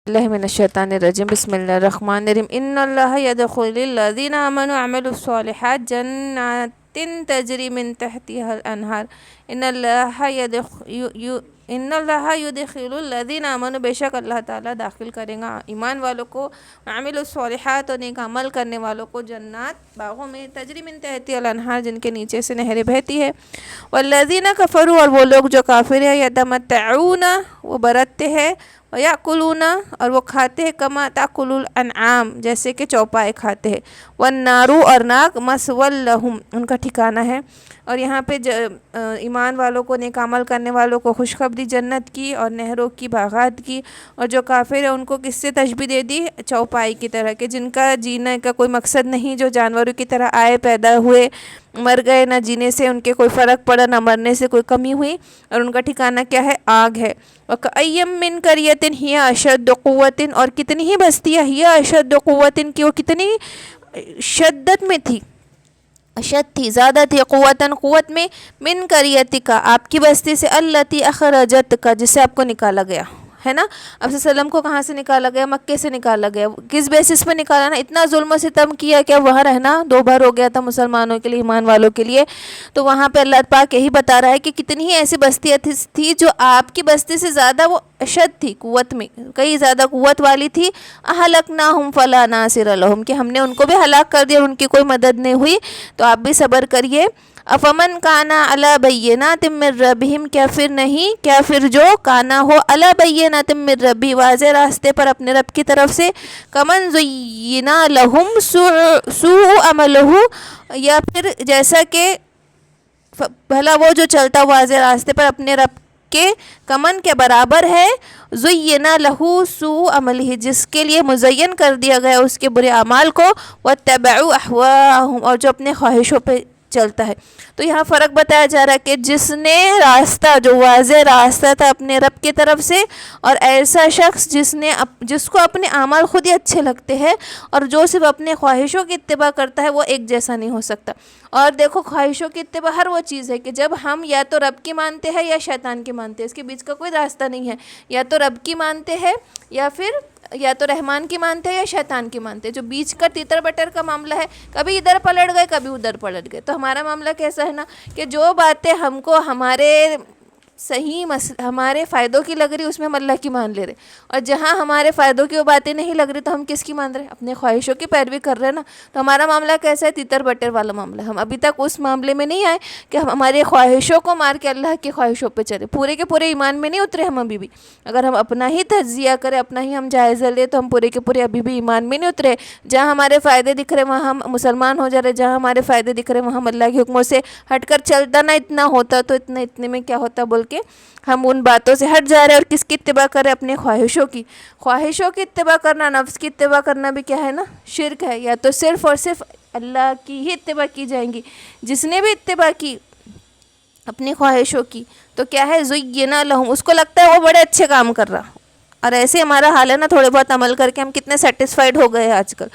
اللہ من الشیطان الرجیم بسم اللہ الرحمن الرحیم ان اللہ یدخل الذین آمنوا وعملوا الصالحات جنات تجری من تحتها الانہار ان اللہ یدخل الذین آمنوا، بے شک اللہ تعالیٰ داخل کرے گا ایمان والوں کو، وعملوا الصالحات اور نیک عمل کرنے والوں کو، جنات باغوں میں، تجری من تحتها الانہار جن کے نیچے سے نہریں بہتی ہے، والذین کفروا اور وہ لوگ جو کافر ہیں، یتمتعون وہ برتتے ہیں، وَيَأْكُلُونَ اور وہ کھاتے ہیں، کما تأکل الانعام جیسے کہ چوپائے کھاتے ہیں، وَالنَّارُ اور ناک مَثْوًى لَهُمْ ان کا ٹھکانہ ہے۔ اور یہاں پہ ایمان والوں کو، نیک عمل کرنے والوں کو خوشخبری جنت کی اور نہروں کی، باغات کی، اور جو کافر ہیں ان کو کس سے تشبیہ دے دی؟ چوپائی کی طرح، کہ جن کا جینے کا کوئی مقصد نہیں، جو جانوروں کی طرح آئے، پیدا ہوئے، مر گئے، نہ جینے سے ان کے کوئی فرق پڑا، نہ مرنے سے کوئی کمی ہوئی، اور ان کا ٹھکانہ کیا ہے؟ آگ ہے۔ وَكَأَيٍّ مِّن قَرْيَةٍ هِيَ أَشَدُّ قُوَّةٍ اور کتنی ہی بستیاں، ہِیَ أَشَدُّ قُوَّةٍ کی وہ کتنی شدت میں تھی، اشد تھی، زیادہ تھی، قوتاً قوت میں، من قریتک آپ کی بستی سے، التی اخرجتک جس سے آپ کو نکالا گیا ہے نا۔ اب صلی اللہ علیہ وسلم کو کہاں سے نکالا گیا؟ مکے سے نکالا گیا۔ کس بیسس پہ نکالا نا؟ اتنا ظلم و ستم کیا کہ وہاں رہنا دو بار ہو گیا تھا مسلمانوں کے لیے، ایمان والوں کے لیے۔ تو وہاں پہ اللہ پاک یہی بتا رہا ہے کہ کتنی ہی ایسی بستیاں تھی جو آپ کی بستی سے زیادہ وہ اشد تھی، قوت میں کئی زیادہ قوت والی تھی۔ اہلکناہم فلا ناصر لہم کہ ہم نے ان کو بھی ہلاک کر دیا اور ان کی کوئی مدد نہیں ہوئی۔ تو آپ بھی صبر کریے۔ افمن کانا علی بینات من ربہم کیا پھر جو کانا ہو علی بینات من ربی واضح راستے پر اپنے رب کی طرف سے، کمن زینا لہم سوء عملہ یا پھر جیسا کہ بھلا وہ جو چلتا واضح راستے پر اپنے رب کے، کمن کے برابر ہے، زینا لہو سوء عملہ جس کے لیے مزین کر دیا گیا اس کے برے اعمال کو، واتبعوا اہواءہم اور جو اپنے خواہشوں پہ چلتا ہے۔ تو یہاں فرق بتایا جا رہا ہے کہ جس نے راستہ جو واضح راستہ تھا اپنے رب کی طرف سے، اور ایسا شخص جس کو اپنے اعمال خود ہی اچھے لگتے ہیں اور جو صرف اپنے خواہشوں کی اتباع کرتا ہے، وہ ایک جیسا نہیں ہو سکتا۔ اور دیکھو، خواہشوں کی اتباع ہر وہ چیز ہے کہ جب ہم یا تو رب کی مانتے ہیں یا شیطان کی مانتے ہیں، اس کے بیچ کا کوئی راستہ نہیں ہے۔ یا تو رب کی مانتے ہیں یا تو رحمان کی مانتے ہیں یا شیطان کی مانتے ہیں، جو بیچ کا تیتر بٹر کا معاملہ ہے، کبھی ادھر پلٹ گئے کبھی ادھر پلٹ گئے۔ تو ہمارا معاملہ کیسا ہے نا، کہ جو باتیں ہم کو ہمارے ہمارے فائدوں کی لگ رہی، اس میں ہم اللہ کی مان لے رہے، اور جہاں ہمارے فائدوں کی وہ باتیں نہیں لگ رہی تو ہم کس کی مان رہے ہیں؟ اپنے خواہشوں کی پیروی کر رہے ہیں نا۔ تو ہمارا معاملہ کیسا ہے؟ تیتر بٹر والا معاملہ۔ ہم ابھی تک اس معاملے میں نہیں آئے کہ ہم ہمارے خواہشوں کو مار کے اللہ کی خواہشوں پہ چلے، پورے کے پورے ایمان میں نہیں اترے ہم ابھی بھی۔ اگر ہم اپنا ہی تجزیہ کریں، اپنا ہی ہم جائزہ لیں، تو ہم پورے کے پورے ابھی بھی ایمان میں نہیں اترے۔ جہاں ہمارے فائدے دکھ رہے وہاں ہم مسلمان ہو جا رہے، جہاں ہمارے فائدے دکھ رہے وہاں ہم اللہ کے حکموں سے ہٹ کر چلتا نہ اتنا ہوتا تو اتنے میں کیا ہوتا بول کے ہم ان باتوں سے ہٹ جا رہے، اور کس کی اتباع کر رہے؟ اپنے خواہشوں کی اتباع کرنا، نفس کی اتباع کرنا بھی کیا ہے نا؟ شرک ہے۔ یا تو صرف اور صرف اللہ کی ہی اتباع کی جائیں گی۔ جس نے بھی اتباع کی اپنی خواہشوں کی تو کیا ہے؟ زینا لہم، اس کو لگتا ہے وہ بڑے اچھے کام کر رہا، اور ایسے ہمارا حال ہے نا، تھوڑے بہت عمل کر کے ہم کتنے سیٹسفائیڈ ہو گئے ہیں آج کل۔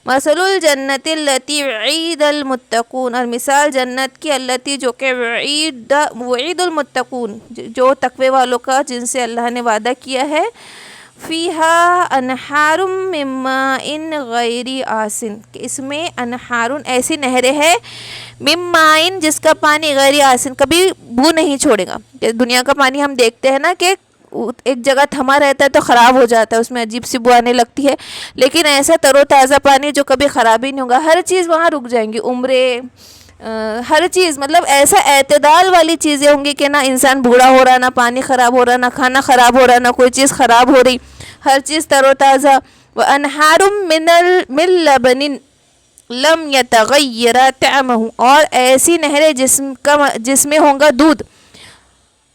مثل الجنت التی وعید المتقون اور مثال جنت کی، التی جو کہ وعید المتقون جو تقوی والوں کا جن سے اللہ نے وعدہ کیا ہے، فیہا انہار من ماء غیر آسن کہ اس میں انہار ایسی نہریں ہیں، من ماء جس کا پانی غیر آسن کبھی بو نہیں چھوڑے گا۔ دنیا کا پانی ہم دیکھتے ہیں نا کہ ایک جگہ تھما رہتا ہے تو خراب ہو جاتا ہے، اس میں عجیب سی بو آنے لگتی ہے، لیکن ایسا تر و تازہ پانی جو کبھی خراب ہی نہیں ہوگا، ہر چیز وہاں رک جائیں گی، عمرے ہر چیز، مطلب ایسا اعتدال والی چیزیں ہوں گی کہ نہ انسان بوڑھا ہو رہا، نہ پانی خراب ہو رہا، نہ کھانا خراب ہو رہا، نہ کوئی چیز خراب ہو رہی، ہر چیز تر و تازہ۔ وَأَنْهَارٌ مِّن لَبَنٍ لَمْ يَتَغَيَّرْ طَعْمُهُ اور ایسی نہریں جس میں ہوگا دودھ،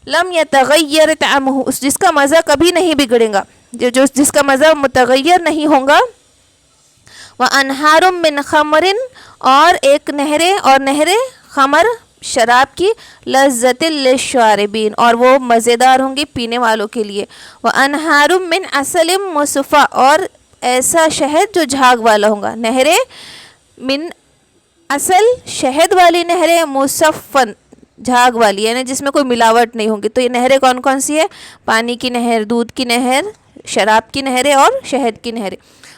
لم یتغیر طعمہ جس کا مزہ کبھی نہیں بگڑے گا، جس کا مزہ متغیر نہیں ہوگا۔ وَأَنْهَارٌ مِّن خَمْرٍ اور ایک نہریں خمر شراب کی، لذة للشاربین اور وہ مزیدار ہوں گی پینے والوں کے لیے۔ وَأَنْهَارٌ مِّن عسل مصفى اور ایسا شہد جو جھاگ والا ہوگا، نہریں من اصل شہد والی نہریں، مصفن جھاگ والی، یعنی جس میں کوئی ملاوٹ نہیں ہوگی۔ تو یہ نہریں کون کون سی ہے؟ پانی کی نہر، دودھ کی نہر، شراب کی نہریں اور شہد کی نہریں.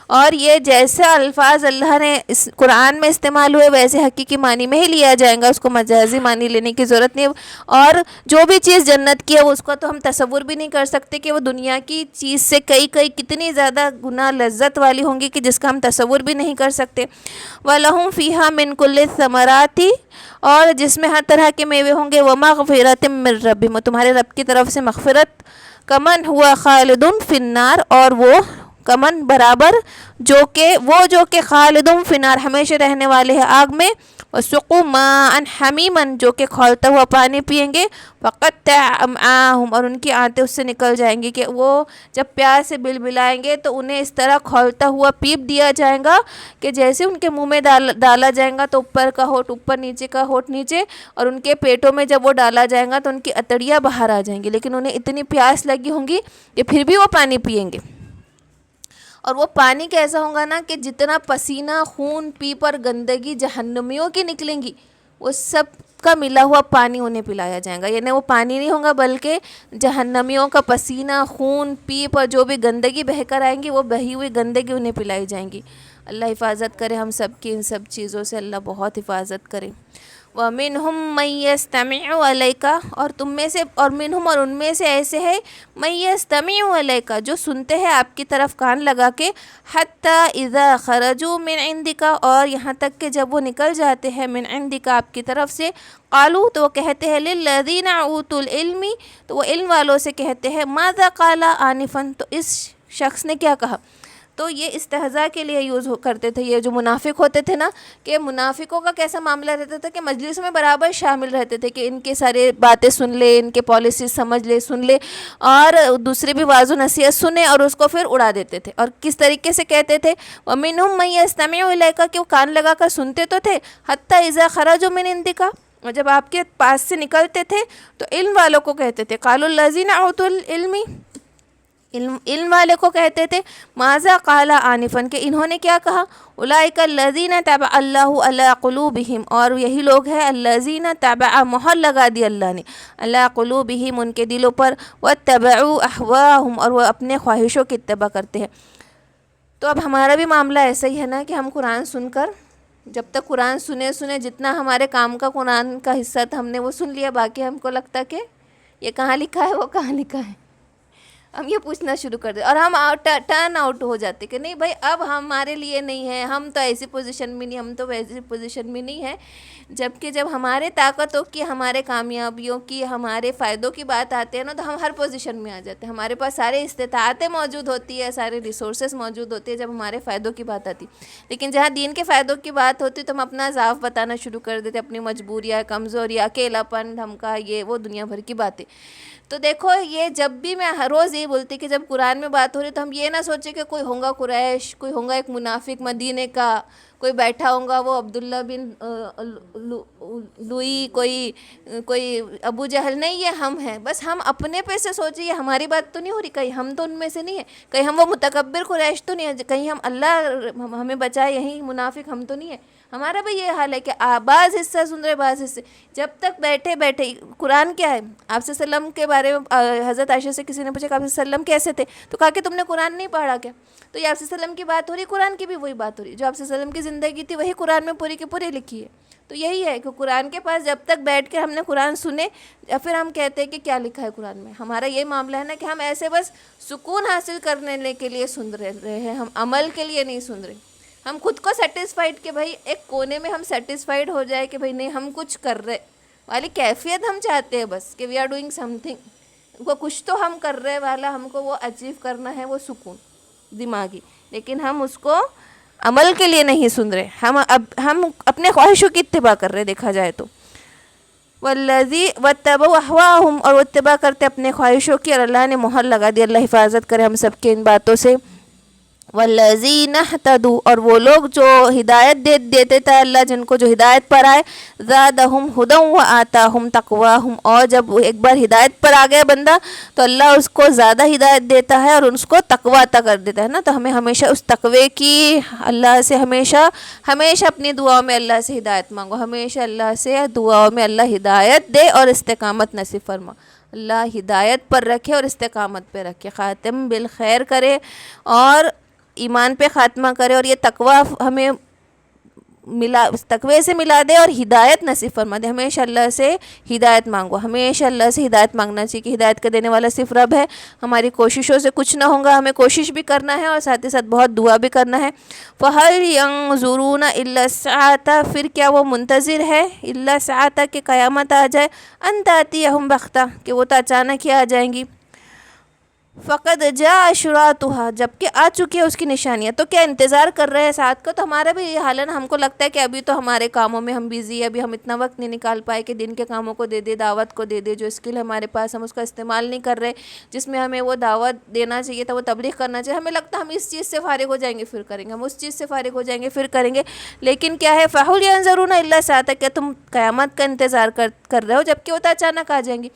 اور یہ جیسے الفاظ اللہ نے اس قرآن میں استعمال ہوئے ویسے حقیقی معنی میں ہی لیا جائے گا، اس کو مجازی معنی لینے کی ضرورت نہیں. اور جو بھی چیز جنت کی ہے اس کا تو ہم تصور بھی نہیں کر سکتے کہ وہ دنیا کی چیز سے کئی کتنی زیادہ گنا لذت والی ہوں گی کہ جس کا ہم تصور بھی نہیں کر سکتے. وَلَهُمْ فِيهَا مِنْ كُلِّ الثَّمَرَاتِ، اور جس میں ہر طرح کے میوے ہوں گے. وَمَغْفِرَةٍ مِّن رَّبِّهِمْ، تمہارے رب کی طرف سے مغفرت. کمن ہوا خالدٌ فی النار، اور وہ کمن برابر جو کہ خالدٌ فی النار ہمیشہ رہنے والے ہیں آگ میں. وَسُقُوا مَاءً حَمِيمًا، جو کہ کھولتا ہوا پانی پئیں گے. فَقَطَّعَ أَمْعَاءَهُمْ، اور ان کی آنتیں اس سے نکل جائیں گی کہ وہ جب پیار سے بلبلائیں گے تو انہیں اس طرح کھولتا ہوا پیپ دیا جائے گا کہ جیسے ان کے منہ میں ڈالا جائے گا تو اوپر کا ہونٹ اوپر، نیچے کا ہونٹ نیچے، اور ان کے پیٹوں میں جب وہ ڈالا جائے گا تو ان کی اتڑیاں باہر آ جائیں گی. لیکن انہیں اتنی پیاس لگی ہوں گی کہ پھر بھی وہ پانی پئیں گے. اور وہ پانی کیسا ہوگا نا کہ جتنا پسینہ، خون، پیپ اور گندگی جہنمیوں کی نکلیں گی وہ سب کا ملا ہوا پانی انہیں پلایا جائے گا. یعنی وہ پانی نہیں ہوگا بلکہ جہنمیوں کا پسینہ، خون، پیپ اور جو بھی گندگی بہہ کر آئیں گی وہ بہی ہوئی گندگی انہیں پلائی جائیں گی. اللہ حفاظت کرے ہم سب کی ان سب چیزوں سے، اللہ بہت حفاظت کرے. وَمِنْهُمْ مَن يَسْتَمِعُ عَلَيْكَ، اور تم میں سے، اور منہم، اور ان میں سے ایسے ہے، مَن يَسْتَمِعُ عَلَيْكَ، جو سنتے ہیں آپ کی طرف کان لگا کے. حَتَّى إِذَا خَرَجُوا مِنْ عِنْدِكَ، اور یہاں تک کہ جب وہ نکل جاتے ہیں مِنْ عِنْدِكَ آپ کی طرف سے. قالوا، تو وہ کہتے ہیں لِلَّذِينَ أُوتُوا الْعِلْمِ، تو وہ علم والوں سے کہتے ہیں ماذا قال آنفاً، تو اس شخص نے کیا کہا. تو یہ استہزاء کے لیے یوز کرتے تھے. یہ جو منافق ہوتے تھے نا، کہ منافقوں کا کیسا معاملہ رہتا تھا کہ مجلس میں برابر شامل رہتے تھے کہ ان کے سارے باتیں سن لے، ان کے پالیسیز سمجھ لے، سن لے، اور دوسرے بھی واعظ و نصیحت سنے اور اس کو پھر اڑا دیتے تھے. اور کس طریقے سے کہتے تھے، وَمِنْهُمْ مَن يَسْتَمِعُ إِلَيْكَ، کہ وہ کان لگا کر سنتے تو تھے. حَتَّى إِذَا خَرَجُوا مِنْ عِنْدِكَ، اور جب آپ کے پاس سے نکلتے تھے تو علم والوں کو کہتے تھے. قَالُوا الَّذِينَ أُوتُوا الْعِلْمِ، علم والے کو کہتے تھے ماذا قال آنفاً، کہ انہوں نے کیا کہا. اولئک الذین طبع اللہ علی قلوبہم، اور یہی لوگ ہیں الذین طبع، مہر لگا دی اللہ نے، علی قلوبہم ان کے دلوں پر. واتبعوا اہواءہم، اور وہ اپنے خواہشوں کی اتباع کرتے ہیں. تو اب ہمارا بھی معاملہ ایسا ہی ہے نا کہ ہم قرآن سن کر، جب تک قرآن سنے جتنا ہمارے کام کا قرآن کا حصہ تھا ہم نے وہ سن لیا، باقی ہم کو لگتا کہ یہ کہاں لکھا ہے وہ کہاں لکھا ہے، ہم یہ پوچھنا شروع کر دیں. اور ہم ٹرن آؤٹ ہو جاتے کہ نہیں بھائی اب ہمارے لیے نہیں ہے، ہم تو ایسی پوزیشن میں نہیں، ہم تو ویسی پوزیشن میں نہیں ہے. جبکہ جب ہمارے طاقتوں کی، ہمارے کامیابیوں کی، ہمارے فائدوں کی بات آتے ہیں نا تو ہم ہر پوزیشن میں آ جاتے ہیں. ہمارے پاس سارے استطاعتیں موجود ہوتی ہے، سارے ریسورسز موجود ہوتے ہیں جب ہمارے فائدوں کی بات آتی. لیکن جہاں دین کے فائدوں کی بات ہوتی تو ہم اپنا ضعف بتانا شروع کر دیتے، اپنی مجبوریاں، کمزوریاں، اکیلا پن، دھمکا، یہ وہ دنیا بھر کی باتیں. تو دیکھو یہ جب بھی میں ہر روز یہ بولتی کہ جب قرآن میں بات ہو رہی تو ہم یہ نہ سوچیں کہ کوئی ہوگا قریش، کوئی ہوگا ایک منافق مدینے کا، کوئی بیٹھا ہوگا وہ عبداللہ بن لوئی، کوئی ابو جہل. نہیں، یہ ہم ہیں. بس ہم اپنے پہ سے سوچیں یہ ہماری بات تو نہیں ہو رہی، کہیں ہم تو ان میں سے نہیں ہیں، کہیں ہم وہ متکبر قریش تو نہیں ہیں، کہیں ہم اللہ ہمیں بچائے یہیں منافق ہم تو نہیں ہیں. ہمارا بھی یہ حال ہے کہ بعض حصہ سن رہے، بعض حصے جب تک بیٹھے قرآن کیا ہے. آپ صلی اللہ علیہ وسلم کے بارے میں حضرت عائشہ سے کسی نے پوچھا کہ آپ صلی اللہ علیہ وسلم کیسے تھے، تو کہا کہ تم نے قرآن نہیں پڑھا کیا. تو یہ آپ صلی اللہ علیہ وسلم کی بات ہو رہی، قرآن کی بھی وہی بات ہو رہی، جو آپ صلی اللہ علیہ وسلم کی زندگی تھی وہی قرآن میں پوری کی پوری لکھی ہے. تو یہی ہے کہ قرآن کے پاس جب تک بیٹھ کے ہم نے قرآن سنے یا پھر ہم کہتے ہیں کہ کیا لکھا ہے قرآن میں. ہمارا یہ معاملہ ہے نا کہ ہم ایسے بس سکون حاصل کرنے کے لیے سن رہے ہیں، ہم عمل کے لیے نہیں سن رہے. ہم خود کو سیٹسفائیڈ کہ بھائی ایک کونے میں ہم سیٹسفائیڈ ہو جائے کہ بھائی نہیں ہم کچھ کر رہے والی کیفیت ہم چاہتے ہیں، بس کہ we are doing something, وہ کچھ تو ہم کر رہے والا ہم کو وہ اچیو کرنا ہے، وہ سکون دماغی. لیکن ہم اس کو عمل کے لیے نہیں سن رہے، ہم اپنے خواہشوں کی اتباع کر رہے دیکھا جائے تو. وَاتَّبَعُوا أَهْوَاءَهُمْ، اور وہ اتباع کرتے اپنے خواہشوں کی، اور اللہ نے مہر لگا دی. اللہ حفاظت کرے ہم سب کے ان باتوں سے. والذین اہتدوا، اور وہ لوگ جو ہدایت دیتے تھے اللہ، جن کو جو ہدایت پر آئے. زادہم ہدی وآتاہم تقواہم، اور جب ایک بار ہدایت پر آ گیا بندہ تو اللہ اس کو زیادہ ہدایت دیتا ہے اور اس کو تقویٰ عطا کر دیتا ہے نا. تو ہمیں ہمیشہ اس تقوی کی اللہ سے ہمیشہ اپنی دعاؤں میں اللہ سے ہدایت مانگو، ہمیشہ اللہ سے دعاؤں میں اللہ ہدایت دے اور استقامت نصیب فرما. اللہ ہدایت پر رکھے اور استقامت پہ رکھے، خاتم بالخیر کرے اور ایمان پہ خاتمہ کرے، اور یہ تقوی ہمیں تقوی سے ملا دے اور ہدایت نصیب فرما دے۔ ہمیشہ اللہ سے ہدایت مانگو، ہمیشہ اللہ سے ہدایت مانگنا چاہیے کہ ہدایت کا دینے والا صرف رب ہے، ہماری کوششوں سے کچھ نہ ہوگا، ہمیں کوشش بھی کرنا ہے اور ساتھ ہی ساتھ بہت دعا بھی کرنا ہے۔ فَهَلْ يَنظُرُونَ إِلَّا السَّاعَةَ، پھر کیا وہ منتظر ہے إِلَّا السَّاعَةَ کہ قیامت آ جائے، أَن تَأْتِيَهُمْ بَغْتَةً کہ وہ تو اچانک ہی آ جائیں گی۔ فقد جاء اشراطها، جبکہ آ چکی ہے اس کی نشانیاں، تو کیا انتظار کر رہے ہیں ساتھ کو؟ تو ہمارا بھی یہ حال ہے نا، ہم کو لگتا ہے کہ ابھی تو ہمارے کاموں میں ہم بیزی، ابھی ہم اتنا وقت نہیں نکال پائے کہ دن کے کاموں کو دے دے، دعوت کو دے دے، جو اسکل ہمارے پاس ہم اس کا استعمال نہیں کر رہے، جس میں ہمیں وہ دعوت دینا چاہیے تھا، وہ تبلیغ کرنا چاہیے، ہمیں لگتا ہے ہم اس چیز سے فارغ ہو جائیں گے پھر کریں گے، ہم اس چیز سے فارغ ہو جائیں گے پھر کریں گے، لیکن کیا ہے فَهَلْ يَنظُرُونَ إِلَّا السَّاعَةَ، کیا تم قیامت کا انتظار کر رہے ہو، جبکہ وہ تو اچانک آ جائیں گی۔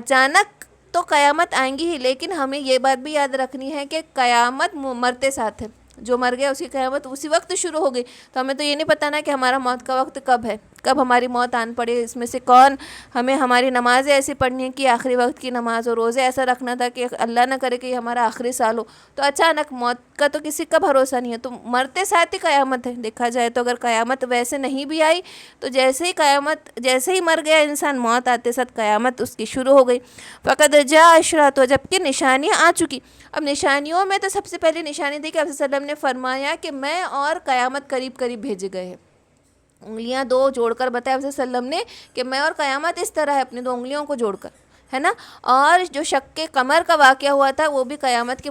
اچانک تو قیامت آئیں گی ہی، لیکن ہمیں یہ بات بھی یاد رکھنی ہے کہ قیامت مرتے ساتھ ہے، جو مر گیا اس کی قیامت اسی وقت شروع ہو گئی، تو ہمیں تو یہ نہیں پتہ نا کہ ہمارا موت کا وقت کب ہے، کب ہماری موت آن پڑے، اس میں سے کون ہمیں ہماری نمازیں ایسی پڑھنی ہے کہ آخری وقت کی نماز، اور روزے ایسا رکھنا تھا کہ اللہ نہ کرے کہ یہ ہمارا آخری سال ہو، تو اچانک موت کا تو کسی کا بھروسہ نہیں ہے، تو مرتے ساتھ ہی قیامت ہے۔ دیکھا جائے تو اگر قیامت ویسے نہیں بھی آئی تو جیسے ہی مر گیا انسان، موت آتے ساتھ قیامت اس کی شروع ہو گئی۔ فقد جاء اشراطها، جبکہ نشانیاں آ چکی۔ اب نشانیوں میں تو سب سے پہلی نشانی دی کہ آپ صلی اللہ علیہ وسلم نے فرمایا کہ میں اور قیامت قریب قریب بھیجے گئے ہیں، انگلیاں دو جوڑ کر بتایا آپ صلی اللہ علیہ وسلم نے کہ میں اور قیامت اس طرح ہے، اپنی دو انگلیوں کو جوڑ کر، ہے نا۔ اور جو شق قمر کا واقعہ ہوا تھا وہ بھی قیامت کے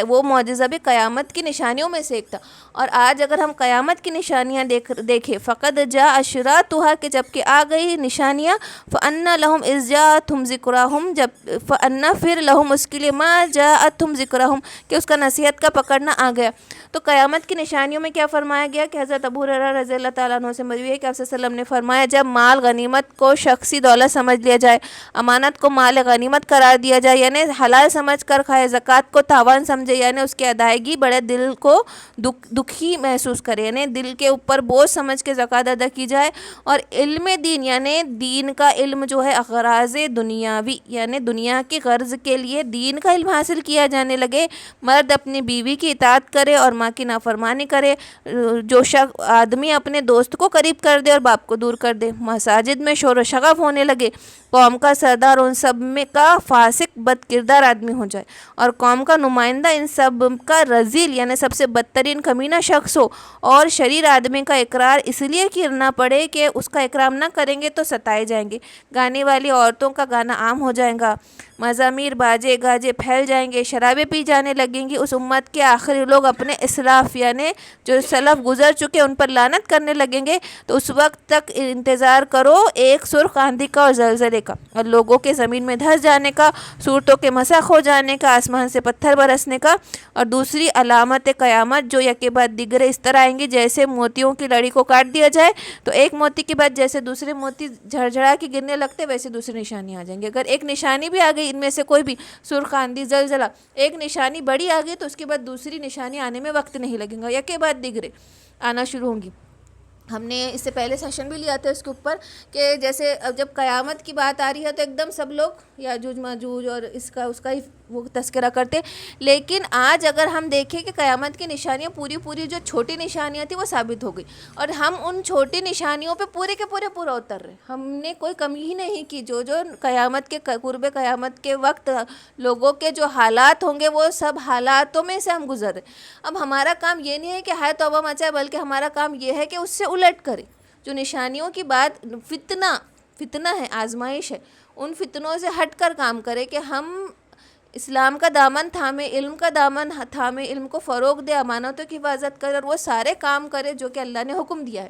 وہ معجزہ بھی قیامت کی نشانیوں میں سے ایک تھا۔ اور آج اگر ہم قیامت کی نشانیاں دیکھیں، فقد جاء اشراطها کہ جب کہ آ گئی نشانیاں، فَأَنَّ لَهُمْ إِذْ جَاءَتْهُمْ ذِكْرَهُمْ فَأَنَّ پھر لَهُمْ اس کے لیے مَا جَاءَتْهُمْ ذِكْرَهُمْ کہ اس کا نصیحت کا پکڑنا آ گیا۔ تو قیامت کی نشانیوں میں کیا فرمایا گیا کہ حضرت ابو ہریرہ رضی اللہ تعالیٰ عنہ سے مروی ہے کہ آپ صلی اللہ علیہ وسلم نے فرمایا جب مال غنیمت کو شخصی دولت سمجھ لیا جائے، امانت کو مال غنیمت قرار دیا جائے، یعنی حلال سمجھ کر کھائے، زکوٰۃ کو تاوان سمجھے، یعنی اس کی ادائیگی بڑے دل کو دکھی محسوس کرے، یعنی دل کے اوپر بوجھ سمجھ کے زکوٰۃ ادا کی جائے، اور علم دین یعنی دین کا علم جو ہے اغراض دنیاوی یعنی دنیا کی غرض کے لیے دین کا علم حاصل کیا جانے لگے، مرد اپنی بیوی کی اطاعت کرے اور ماں کی نافرمانی کرے، جو آدمی اپنے دوست کو قریب کر دے اور باپ کو دور کر دے، مساجد میں شور و شغف ہونے لگے، قوم کا سردار ان سب میں کا فاسق بد کردار آدمی ہو جائے، اور قوم کا نمائندہ ان سب کا رذیل یعنی سب سے بدترین کمینہ شخص ہو، اور شریر آدمی کا اقرار اس لیے کرنا پڑے کہ اس کا اکرام نہ کریں گے تو ستائے جائیں گے، گانے والی عورتوں کا گانا عام ہو جائے گا، مزامیر باجے گاجے پھیل جائیں گے، شرابیں پی جانے لگیں گی، اس امت کے آخری لوگ اپنے اسلاف یعنی جو سلف گزر چکے ان پر لعنت کرنے لگیں گے، تو اس وقت تک انتظار کرو ایک سرخ آندھی کا اور زلزلے کا، اور لوگوں کے زمین میں دھس جانے کا، صورتوں کے مسخ ہو جانے کا، آسمان سے پتھر برسنے کا، اور دوسری علامت قیامت جو یکے بعد دیگرے اس طرح آئیں گی جیسے موتیوں کی لڑی کو کاٹ دیا جائے تو ایک موتی کے بعد جیسے دوسرے موتی جھڑجھڑا کے گرنے لگتے ویسے دوسری نشانی آ جائیں گی۔ اگر ایک نشانی بھی آ گئی ان میں سے کوئی بھی سرخ آندھی زلزلہ، ایک نشانی بڑی آ گئی تو اس کے بعد دوسری نشانی آنے میں وقت نہیں لگے گا، یکے بعد دیگرے آنا شروع ہوں گی۔ ہم نے اس سے پہلے سیشن بھی لیا تھا اس کے اوپر کہ جیسے اب جب قیامت کی بات آ رہی ہے تو ایک دم سب لوگ یاجوج ماجوج اور اس کا ہی وہ تذکرہ کرتے، لیکن آج اگر ہم دیکھیں کہ قیامت کی نشانیاں پوری جو چھوٹی نشانیاں تھیں وہ ثابت ہو گئی، اور ہم ان چھوٹی نشانیوں پہ پورے کے پورا اتر رہے، ہم نے کوئی کمی ہی نہیں کی، جو قیامت کے قرب قیامت کے وقت لوگوں کے جو حالات ہوں گے وہ سب حالاتوں میں سے ہم گزر رہے۔ اب ہمارا کام یہ نہیں ہے کہ ہائے توبہ مچائے، بلکہ ہمارا کام یہ ہے کہ اس سے الٹ کرے، جو نشانیوں کی بات فتنہ ہے، آزمائش ہے، ان فتنوں سے ہٹ کر کام کرے کہ ہم اسلام کا دامن تھامے، علم کا دامن تھامے، علم کو فروغ دے، امانتوں کی حفاظت کرے، اور وہ سارے کام کرے جو کہ اللہ نے حکم دیا ہے۔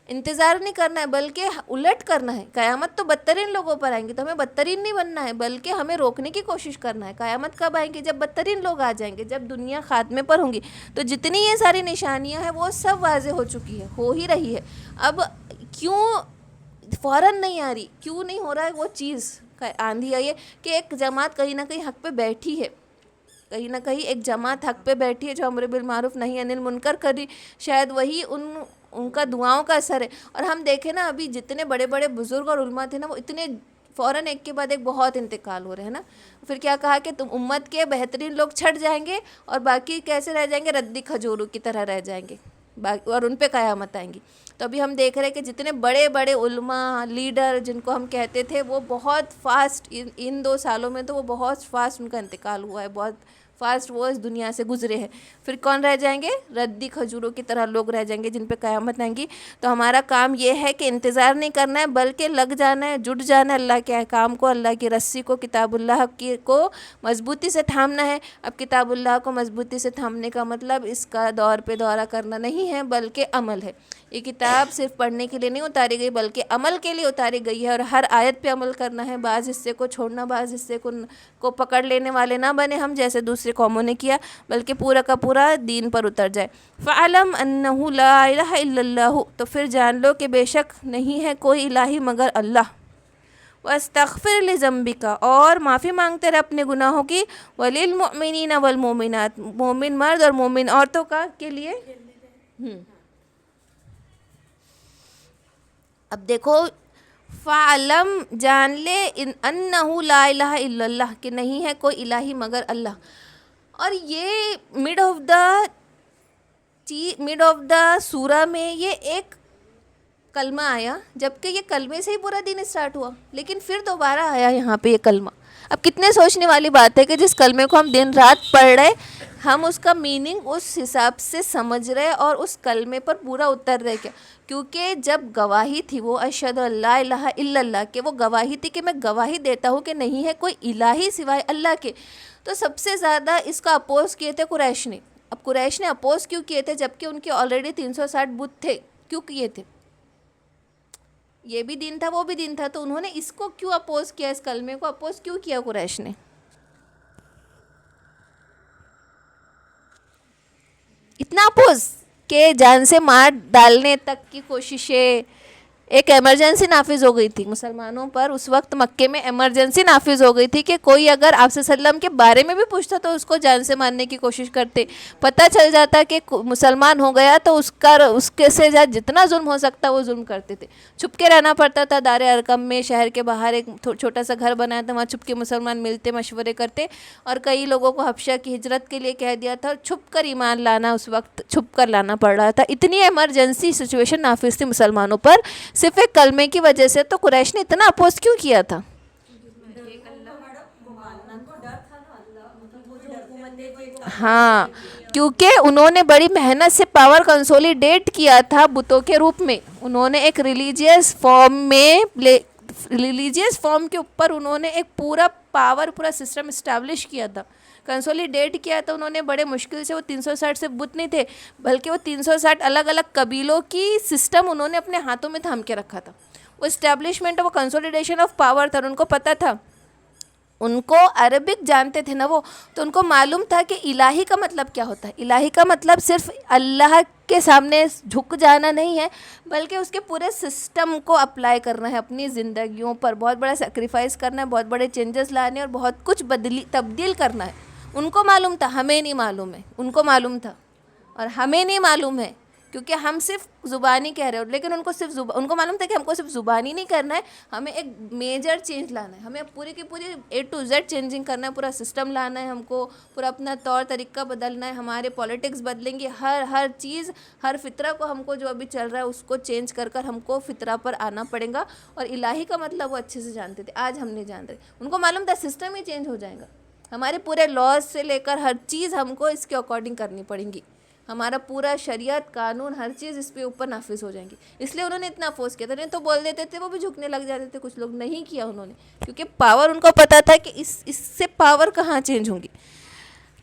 انتظار نہیں کرنا ہے بلکہ الٹ کرنا ہے۔ قیامت تو بدترین لوگوں پر آئیں گی تو ہمیں بدترین نہیں بننا ہے بلکہ ہمیں روکنے کی کوشش کرنا ہے۔ قیامت کب آئیں گی؟ جب بدترین لوگ آ جائیں گے، جب دنیا خاتمے پر ہوں گی، تو جتنی یہ ساری نشانیاں ہیں وہ سب واضح ہو چکی ہے، ہو ہی رہی ہے۔ اب کیوں فوراً نہیں آ رہی، کیوں نہیں ہو رہا ہے وہ چیز؟ آندھی آئی ہے کہ ایک جماعت کہیں نہ کہیں حق پہ بیٹھی ہے، کہیں نہ کہیں ایک جماعت حق پہ بیٹھی ہے جو امر بالمعروف نہی عن المنکر کر رہی، شاید وہی ان کا دعاؤں کا اثر ہے۔ اور ہم دیکھیں نا ابھی جتنے بڑے بڑے بزرگ اور علماء تھے نا وہ اتنے فوراً ایک کے بعد ایک بہت انتقال ہو رہے ہیں نا. پھر کیا کہا کہ تم امت کے بہترین لوگ چھٹ جائیں گے اور باقی کیسے رہ جائیں گے؟ ردی کھجوروں کی طرح رہ جائیں گے اور ان پہ قیامت آئیں گی. تو ابھی ہم دیکھ رہے ہیں کہ جتنے بڑے بڑے علماء لیڈر جن کو ہم کہتے تھے وہ بہت فاسٹ ان 2 سالوں میں تو وہ بہت فاسٹ ان کا انتقال ہوا ہے, بہت فاسٹ وہ اس دنیا سے گزرے ہیں. پھر کون رہ جائیں گے؟ ردی کھجوروں کی طرح لوگ رہ جائیں گے جن پہ قیامت آئیں گی. تو ہمارا کام یہ ہے کہ انتظار نہیں کرنا ہے بلکہ لگ جانا ہے, جٹ جانا ہے اللہ کے احکام کو, اللہ کی رسی کو, کتاب اللہ کو مضبوطی سے تھامنا ہے. اب کتاب اللہ کو مضبوطی سے تھامنے کا مطلب اس کا دور پہ دورہ کرنا نہیں ہے بلکہ عمل ہے. یہ کتاب صرف پڑھنے کے لیے نہیں اتاری گئی بلکہ عمل کے لیے اتاری گئی ہے, اور ہر آیت پہ عمل کرنا ہے, بعض حصے کو چھوڑنا, بعض حصے کو پکڑ لینے والے نہ بنے ہم جیسے دوسرے قوموں نے کیا, بلکہ پورا کا پورا دین پر اتر جائے. فَعْلَمْ أَنَّهُ لَا إِلَهَ إِلَّا اللَّهُ, تو پھر جان لو کہ بے شک نہیں ہے کوئی الہی مگر اللہ. وَاسْتَغْفِرْ لِذَنْبِكَ, اور معافی مانگتے رہے اپنے گناہوں کی. وَلِلْمُؤْمِنِينَ وَالْمُؤْمِنَاتِ, مومن مرد اور مومن عورتوں کا کے لیے. اب دیکھو فَعْلَمْ, جان لے, أَنَّهُ لَا إِلَهَ إِلَّا اللَّهُ, کہ نہیں ہے کوئی الہی مگر اللہ. اور یہ مڈ آف دا سورہ میں یہ ایک کلمہ آیا, جبکہ یہ کلمے سے ہی پورا دین اسٹارٹ ہوا, لیکن پھر دوبارہ آیا یہاں پہ یہ کلمہ. اب کتنے سوچنے والی بات ہے کہ جس کلمے کو ہم دن رات پڑھ رہے, ہم اس کا میننگ اس حساب سے سمجھ رہے اور اس کلمے پر پورا اتر رہے. کیا کیونکہ جب گواہی تھی وہ اشہد ان لا الہ الا اللہ, کہ وہ گواہی تھی کہ میں گواہی دیتا ہوں کہ نہیں ہے کوئی الہی سوائے اللہ کے, تو سب سے زیادہ اس کا اپوز کیے تھے قریش نے. اب قریش نے اپوز کیوں کیے تھے جبکہ ان کے آلریڈی 360 بت تھے؟ کیوں کیے تھے؟ یہ بھی دین تھا وہ بھی دین تھا, تو انہوں نے اس کو کیوں اپوز کیا, اس کلمے کو اپوز کیوں کیا قریش نے؟ اتنا اپوز کہ جان سے مار ڈالنے تک کی کوششیں. ایک ایمرجنسی نافذ ہو گئی تھی مسلمانوں پر اس وقت, مکے میں ایمرجنسی نافذ ہو گئی تھی کہ کوئی اگر آپ صلی اللہ علیہ وسلم کے بارے میں بھی پوچھتا تو اس کو جان سے مارنے کی کوشش کرتے. پتہ چل جاتا کہ مسلمان ہو گیا تو اس کے سے جتنا ظلم ہو سکتا وہ ظلم کرتے تھے. چھپ کے رہنا پڑتا تھا دار ارقم میں, شہر کے باہر ایک چھوٹا سا گھر بنایا تھا, وہاں چھپ کے مسلمان ملتے مشورے کرتے, اور کئی لوگوں کو حبشہ کی ہجرت کے لیے کہہ دیا تھا, چھپ کر ایمان لانا اس وقت چھپ کر لانا پڑ رہا تھا. اتنی ایمرجنسی سچویشن نافذ تھی مسلمانوں پر صرف ایک کلمے کی وجہ سے. تو قریش نے اتنا اپوز کیوں کیا تھا؟ ہاں, کیونکہ انہوں نے بڑی محنت سے پاور کنسولیڈیٹ کیا تھا بتوں کے روپ میں. انہوں نے ایک ریلیجیس فارم کے اوپر انہوں نے ایک پورا پاور, پورا سسٹم اسٹیبلش کیا تھا, کنسولیڈیٹ کیا تھا انہوں نے بڑے مشکل سے. وہ 360 سے بت نہیں تھے بلکہ وہ 360 الگ الگ قبیلوں کی سسٹم انہوں نے اپنے ہاتھوں میں تھام کے رکھا تھا. وہ اسٹیبلشمنٹ, وہ کنسولیڈیشن آف پاور تھا. ان کو پتہ تھا, ان کو عربک جانتے تھے نا وہ, تو ان کو معلوم تھا کہ الہی کا مطلب کیا ہوتا ہے. الہی کا مطلب صرف اللہ کے سامنے جھک جانا نہیں ہے بلکہ اس کے پورے سسٹم کو اپلائی کرنا ہے اپنی زندگیوں پر, بہت بڑا سیکریفائس کرنا ہے, بہت بڑے چینجز لانے اور بہت کچھ تبدیل کرنا ہے. ان کو معلوم تھا, ہمیں نہیں معلوم ہے. ان کو معلوم تھا اور ہمیں نہیں معلوم ہے کیونکہ ہم صرف زبانی کہہ رہے ہو, لیکن ان کو معلوم تھا کہ ہم کو صرف زبانی نہیں کرنا ہے, ہمیں ایک میجر چینج لانا ہے. ہمیں پوری کی پوری A to Z چینجنگ کرنا ہے, پورا سسٹم لانا ہے, ہم کو پورا اپنا طور طریقہ بدلنا ہے, ہمارے پولیٹکس بدلیں گے, ہر چیز, ہر فطرہ کو ہم کو جو ابھی چل رہا ہے اس کو چینج کر ہم کو فطرہ پر آنا پڑے گا. اور الہی کا مطلب وہ اچھے سے جانتے تھے, آج ہم نہیں جان رہے. ان کو معلوم تھا سسٹم ہی چینج ہو جائے گا, ہمارے پورے لاز سے لے کر ہر چیز ہم کو اس کے اکارڈنگ کرنی پڑیں گی, ہمارا پورا شریعت قانون ہر چیز اس پہ اوپر نافذ ہو جائیں گی. اس لیے انہوں نے اتنا فورس کیا تھا. نہیں تو بول دیتے تھے, وہ بھی جھکنے لگ جاتے تھے. کچھ لوگ نہیں کیا انہوں نے, کیونکہ پاور ان کو پتا تھا کہ اس سے پاور کہاں چینج ہوں گی.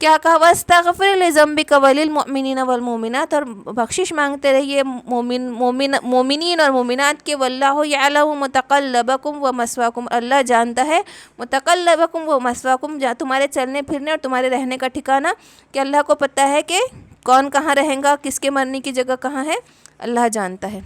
کیا کہا, وَاسْتَغْفِرْ لِذَنْبِكَ وَلِلْمُؤْمِنِينَ وَالْمُؤْمِنَاتِ, اور بخشش مانگتے رہیے مومنین اور مومنات کے. وَاللَّهُ يَعْلَمُ مُتَقَلَّبَكُمْ وَمَثْوَاكُمْ, اللہ جانتا ہے متقلبکم ومثواکم, تمہارے چلنے پھرنے اور تمہارے رہنے کا ٹھکانہ, کہ اللہ کو پتہ ہے کہ کون کہاں رہیں گا, کس کے مرنے کی جگہ کہاں ہے, اللہ جانتا ہے.